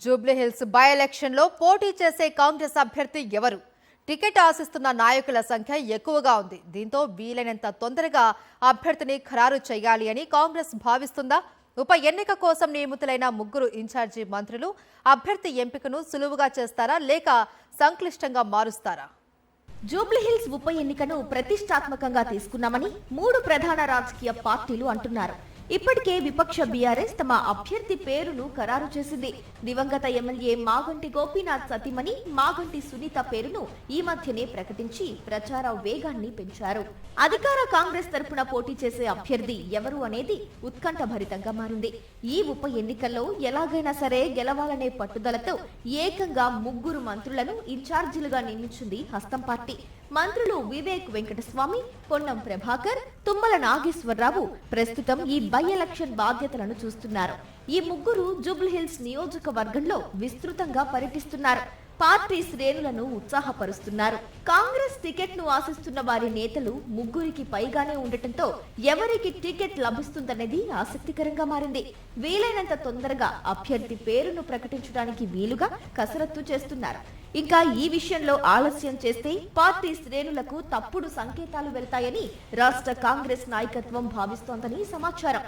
Jubilee Hills by election లో పోటీ చేసే కాంగ్రెస్ అభ్యర్థి ఎవరు? టికెట్ ఆశిస్తున్న నాయకుల సంఖ్య ఎక్కువగా ఉంది. దీంతో వీలైనంత తొందరగా అభ్యర్థిని ఖరారు చేయాలి అని కాంగ్రెస్ భావిస్తుందా? ఉప ఎన్నిక కోసం నియమితులైన ముగ్గురు ఇన్ఛార్జి మంత్రులు అభ్యర్థి ఎంపికను సులువుగా చేస్తారా లేక సంక్లిష్టంగా మారుస్తారా? జూబ్లీహిల్స్ ఉప ఎన్నికను ప్రతిష్టాత్మకంగా తీసుకున్నామని మూడు ప్రధాన రాజకీయ పార్టీలు అంటున్నారు. ఇప్పటికే విపక్ష బీఆర్ఎస్ తమ అభ్యర్థి పేరును ఖరారు చేసింది. దివంగత ఎమ్మెల్యే మాగంటి గోపీనాథ్ సతీమణి మాగంటి సునీత పేరును ఈ మధ్యనే ప్రకటించి ప్రచార వేగాన్ని పెంచారు. అధికార కాంగ్రెస్ తరపున పోటీ చేసే అభ్యర్థి ఎవరు అనేది ఉత్కంఠభరితంగా మారింది. ఈ ఉప ఎన్నికల్లో ఎలాగైనా సరే గెలవాలనే పట్టుదలతో ఏకంగా ముగ్గురు మంత్రులను ఇన్ఛార్జీలుగా నియమించింది హస్తం పార్టీ. మంత్రులు వివేక్ వెంకటస్వామి, పొన్నం ప్రభాకర్, తుమ్మల నాగేశ్వరరావు ప్రస్తుతం ఈ బై ఎలక్షన్ బాధ్యతలను చూస్తున్నారు. ఈ ముగ్గురు జూబ్లీహిల్స్ నియోజకవర్గంలో విస్తృతంగా పర్యటిస్తున్నారు. పార్టీ శ్రేణులను ఉత్సాహపరుస్తున్నారు. కాంగ్రెస్ టికెట్ ను ఆశిస్తున్న వారి నేతలు ముగ్గురికి పైగానే ఉండటంతో ఎవరికి టికెట్ లభిస్తుందనేది ఆసక్తికరంగా మారింది. వీలైనంత తొందరగా అభ్యర్థి పేరును ప్రకటించడానికి వీలుగా కసరత్తు చేస్తున్నారు. ఇంకా ఈ విషయంలో ఆలస్యం చేస్తే పార్టీ శ్రేణులకు తప్పుడు సంకేతాలు వెళ్తాయని రాష్ట్ర కాంగ్రెస్ నాయకత్వం భావిస్తోందని సమాచారం.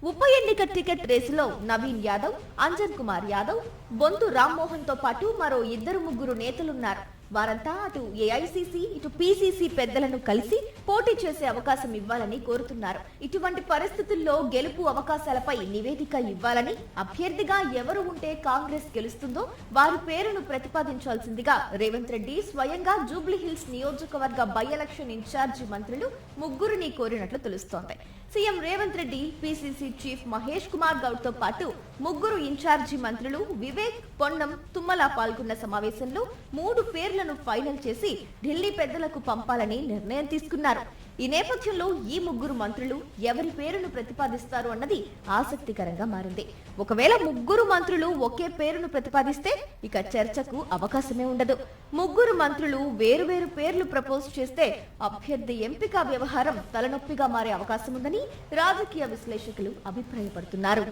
ఉప ఎన్నిక టికెట్ రేసులో నవీన్ యాదవ్, అంజన్ కుమార్ యాదవ్, బొంతు రామ్మోహన్ తో పాటు మరో ముగ్గురు నేతలున్నారు. వారంతా అటు ఏఐసీసీ ఇటు పీసీసీ పెద్దలను కలిసి పోటీ చేసే అవకాశం ఇవ్వాలని కోరుతున్నారు. ఇటువంటి పరిస్థితుల్లో గెలుపు అవకాశాలపై నివేదిక ఇవ్వాలని, అభ్యర్థిగా ఎవరు ఉంటే కాంగ్రెస్ గెలుస్తుందో వారి పేరును ప్రతిపాదించాల్సిందిగా రేవంత్ రెడ్డి స్వయంగా జూబ్లీహిల్స్ నియోజకవర్గ బై ఎలక్షన్ ఇన్ఛార్జి మంత్రులు ముగ్గురిని కోరినట్లు తెలుస్తోంది. CM Revanth Reddy, PCC chief Mahesh Kumar Goud తో పాటు ముగ్గురు ఇన్ఛార్జి మంత్రులు వివేక్, పొన్నం, తుమ్మల పాల్గొన్న సమావేశంలో మూడు పేర్లను ఫైనల్ చేసి ఢిల్లీ పెద్దలకు పంపాలని నిర్ణయం తీసుకున్నారు. ఈ నేపథ్యంలో ఈ ముగ్గురు మంత్రులు ఎవరి పేరును ప్రతిపాదిస్తారు అన్నది ఆసక్తికరంగా మారింది. ఒకవేళ ముగ్గురు మంత్రులు ఒకే పేరును ప్రతిపాదిస్తే ఇక చర్చకు అవకాశమే ఉండదు. ముగ్గురు మంత్రులు వేరువేరు పేర్లు ప్రపోజ్ చేస్తే అభ్యర్థి ఎంపిక వ్యవహారం తలనొప్పిగా మారే అవకాశం ఉందని రాజకీయ విశ్లేషకులు అభిప్రాయపడుతున్నారు.